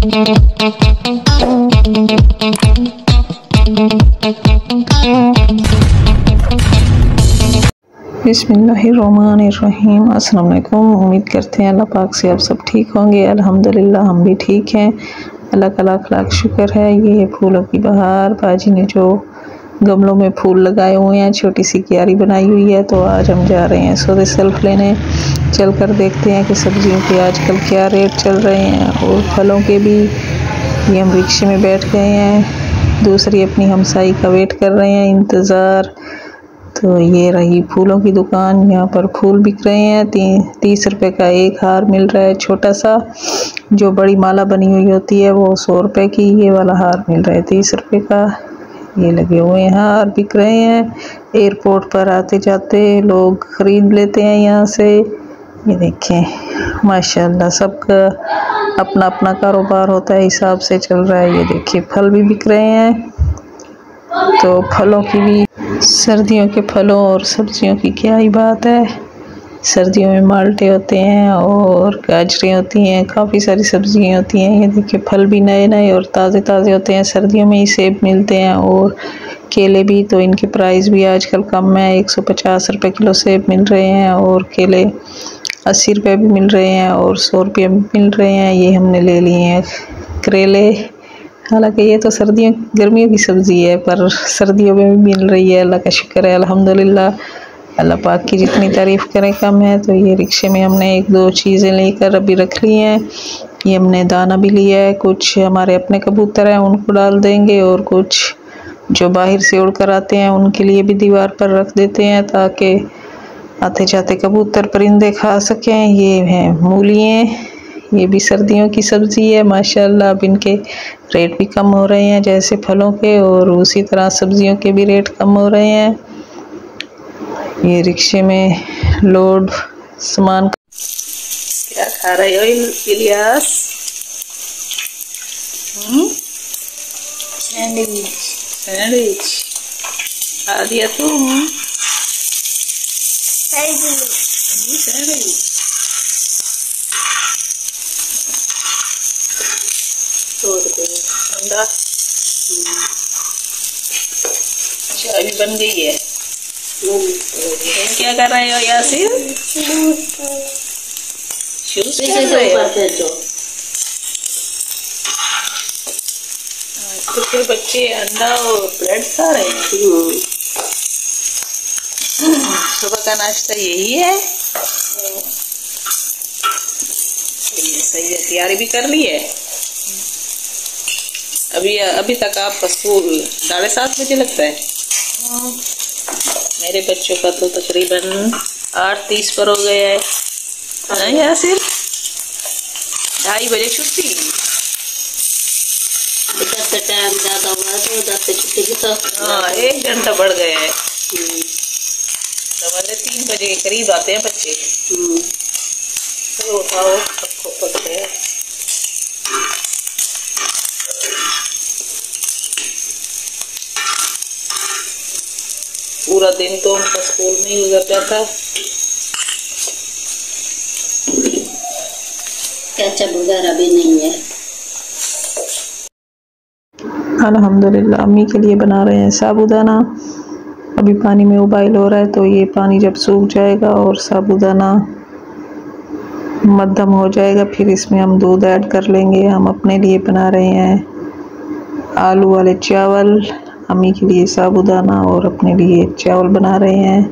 बिस्मिल्लाहिर्रहमानिर्रहीम। अस्सलाम वालेकुम। उम्मीद करते हैं अल्लाह पाक से आप सब ठीक होंगे। अल्हम्दुलिल्लाह हम भी ठीक हैं। अल्लाह का लाख लाख शुक्र है। ये फूलों की बहार, बाजी ने जो गमलों में फूल लगाए हुए हैं, छोटी सी क्यारी बनाई हुई है। तो आज हम जा रहे हैं सौदे सेल्फ लेने। चल कर देखते हैं कि सब्जियों के आजकल क्या रेट चल रहे हैं और फलों के भी। ये हम रिक्शे में बैठ गए हैं, दूसरी अपनी हमसाई का वेट कर रहे हैं, इंतज़ार। तो ये रही फूलों की दुकान। यहाँ पर फूल बिक रहे हैं। 30 रुपए का एक हार मिल रहा है छोटा सा। जो बड़ी माला बनी हुई होती है वो 100 रुपए की। ये वाला हार मिल रहा है 30 रुपए का। ये लगे हुए हैं, हार बिक रहे हैं। एयरपोर्ट पर आते जाते लोग ख़रीद लेते हैं यहाँ से। ये देखें माशाल्लाह, सबका अपना अपना कारोबार होता है, हिसाब से चल रहा है। ये देखिए फल भी बिक रहे हैं। तो फलों की भी, सर्दियों के फलों और सब्जियों की क्या ही बात है। सर्दियों में माल्टे होते हैं और गाजरें होती हैं, काफ़ी सारी सब्जियां होती हैं। ये देखिए फल भी नए नए और ताज़े ताज़े होते हैं। सर्दियों में ही सेब मिलते हैं और केले भी। तो इनके प्राइस भी आजकल कम है। 150 रुपये किलो सेब मिल रहे हैं और केले 80 रुपये भी मिल रहे हैं और 100 रुपये भी मिल रहे हैं। ये हमने ले लिए हैं करेले। हालांकि ये तो सर्दियों गर्मियों की सब्ज़ी है, पर सर्दियों में भी मिल रही है। अल्लाह का शुक्र है, अल्हम्दुलिल्लाह। अल्लाह पाक की जितनी तारीफ़ करें कम है। तो ये रिक्शे में हमने 1-2 चीज़ें लेकर अभी रख ली हैं। ये हमने दाना भी लिया है, कुछ हमारे अपने कबूतर हैं उनको डाल देंगे और कुछ जो बाहर से उड़ कर आते हैं उनके लिए भी दीवार पर रख देते हैं ताकि आते जाते कबूतर परिंदे खा सकें। ये हैं मूलियाँ, ये भी सर्दियों की सब्ज़ी है माशाल्लाह। अब इनके रेट भी कम हो रहे हैं जैसे फलों के, और उसी तरह सब्जियों के भी रेट कम हो रहे हैं। ये रिक्शे में लोड सामान। क्या खा रहे हो इलियास? सैंडविच। सैंडविच खा दिया तुम? सैंडविच अंडा। चाय भी बन गई है। क्या कर रहे हो यासिर? शूज कर रहे हो? छोटे बच्चे अंडा और ब्रेड खा रहे हैं। सुबह का नाश्ता यही है। सही है, तैयारी भी कर ली है। अभी तक आपका स्कूल 7:30 बजे लगता है। मेरे बच्चों का तो तकरीबन 8:30 पर हो गया है। यासिर 2:30 बजे छुट्टी। टाइम ज्यादा हुआ तो 10 से छुट्टी की। तो हाँ, 1 घंटा बढ़ गया है। तो 3 बजे के करीब आते हैं बच्चे। चलो उठाओ, सबको पढ़ते हैं। पूरा दिन तो उनका स्कूल में ही गुजर जाता। केचप वगैरह भी नहीं है। अल्हम्दुलिल्लाह अम्मी के लिए बना रहे हैं साबूदाना। अभी पानी में उबाइल हो रहा है, तो ये पानी जब सूख जाएगा और साबूदाना मध्यम हो जाएगा फिर इसमें हम दूध ऐड कर लेंगे। हम अपने लिए बना रहे हैं आलू वाले चावल, अम्मी के लिए साबूदाना और अपने लिए चावल बना रहे हैं।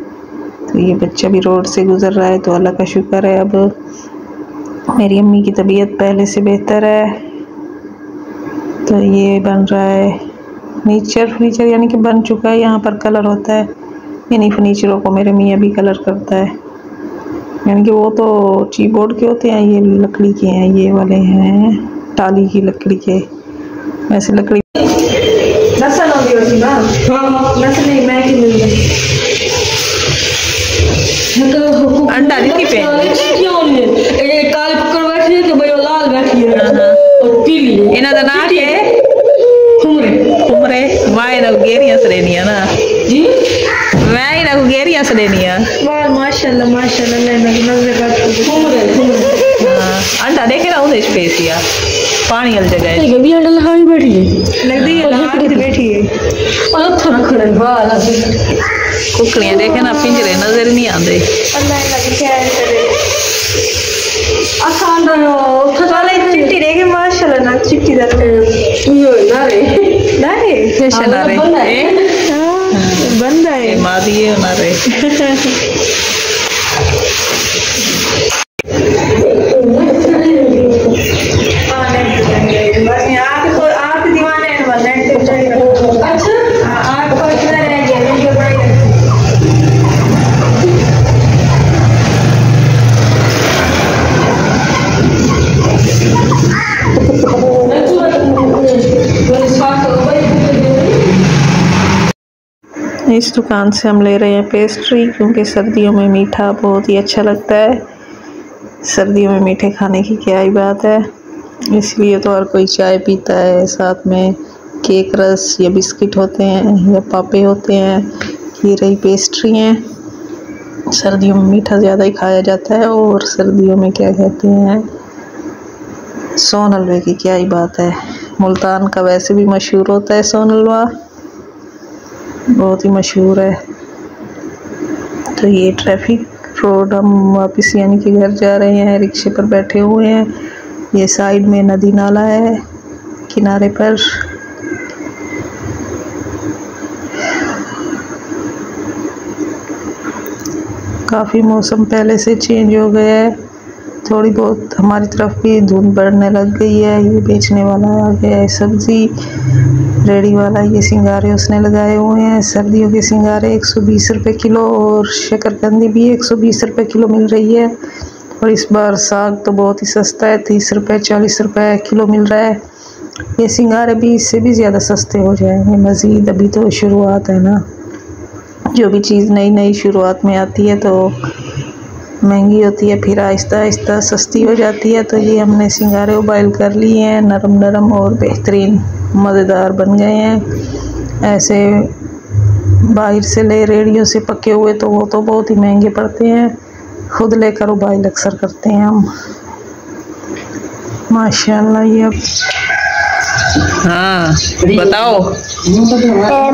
तो ये बच्चा भी रोड से गुज़र रहा है, तो अल्लाह का शुक्र है अब मेरी अम्मी की तबीयत पहले से बेहतर है। तो ये बन रहा है फर्नीचर यानी कि बन चुका है। यहाँ पर कलर होता है, यानी फर्नीचरों को मेरे मियाँ भी कलर करता है। यानी कि वो तो चीबोर्ड के होते हैं, ये लकड़ी के हैं। ये वाले हैं टाली की लकड़ी के। वैसे लकड़ी अंडा नहीं पे काली पकड़ बैठी है, तो भाई लाल बैठी है और पीली है। इना दा नाम है खुमरे। वाई ना गेरियां सरेनिया ना जी, वाई ना गेरियां सरेनिया। वाह माशाल्लाह माशाल्लाह, ले ना नजर का खुमरे। हां अंडा देखे ना उधर स्पेसिया पानी वाली जगह है भी अंडल हाई बैठी है लगदी है लगा के बैठी है और थोड़ा खड़े वाला कुकड़ियां देखे ना पिंजरे नजर नहीं आते अल्लाह लगे क्या करे आसान रहो वाले चिट्टी देखे माशाल्लाह ना चिट्टी दर यो ना रे कैसे ना रे बंदा है मादी है ना रे आप दीवाने हैं अच्छा आपको इतना रह गया इस दुकान से हम ले रहे हैं पेस्ट्री क्योंकि सर्दियों में मीठा बहुत ही अच्छा लगता है। सर्दियों में मीठे खाने की क्या ही बात है, इसलिए तो हर कोई चाय पीता है, साथ में केक रस या बिस्किट होते हैं या पापे होते हैं। ये रही पेस्ट्री हैं। सर्दियों में मीठा ज़्यादा ही खाया जाता है और सर्दियों में क्या कहते हैं सोन हलवे की क्या ही बात है। मुल्तान का वैसे भी मशहूर होता है सोन हलवा, बहुत ही मशहूर है। तो ये ट्रैफिक रोड, हम वापस यानी कि घर जा रहे हैं, रिक्शे पर बैठे हुए हैं। ये साइड में नदी नाला है किनारे पर। काफ़ी मौसम पहले से चेंज हो गया है, थोड़ी बहुत हमारी तरफ भी धुंध बढ़ने लग गई है। ये बेचने वाला आ गया है, सब्जी रेडी वाला, ये सिंगारे उसने लगाए हुए हैं। सर्दियों के सिंगारे 120 रुपये किलो और शकरकंदी भी 120 रुपये किलो मिल रही है। और इस बार साग तो बहुत ही सस्ता है, 30 रुपये 40 रुपये किलो मिल रहा है। ये सिंगारे भी इससे भी ज़्यादा सस्ते हो जाएंगे मज़ीद, अभी तो शुरुआत है ना। जो भी चीज़ नई नई शुरुआत में आती है तो महंगी होती है, फिर आहिस्ता आहिस्ता सस्ती हो जाती है। तो ये हमने सिंगारे बॉयल कर लिए हैं, नरम नरम और बेहतरीन मज़ेदार बन गए हैं। ऐसे बाहर से ले रेडियो से पके हुए तो वो तो बहुत ही महंगे पड़ते हैं, खुद लेकर उबाइल अक्सर करते हैं हम। माशाल्लाह। ये अब हाँ बताओ, ये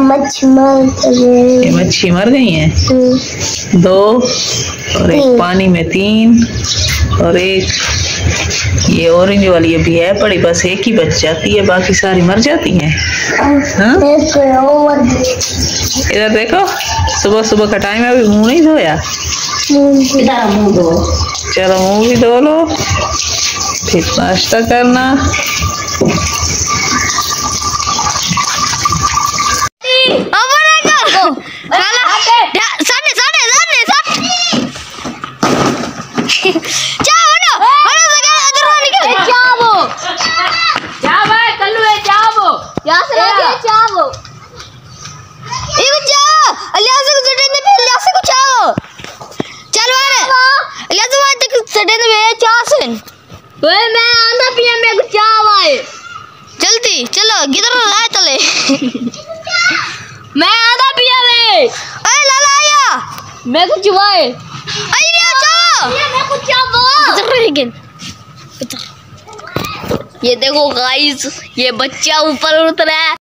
मच्छी मर गई हैं 2 और एक पानी में 3 और एक ये ऑरेंज वाली अभी है पड़ी, बस एक ही बच जाती है, बाकी सारी मर जाती हैं। इधर देखो, सुबह सुबह का टाइम है, अभी मुंह नहीं धोया। चलो मुंह भी धो लो, फिर नाश्ता करना। जल्दी चलो, किधर आए चले। मैं आधा पिया ले। अरे लाला आया, मैं कुछ हुआए। अरे जाओ, मैं कुछ जाओ। ये देखो गाइस, ये बच्चा ऊपर उड़ रहा है।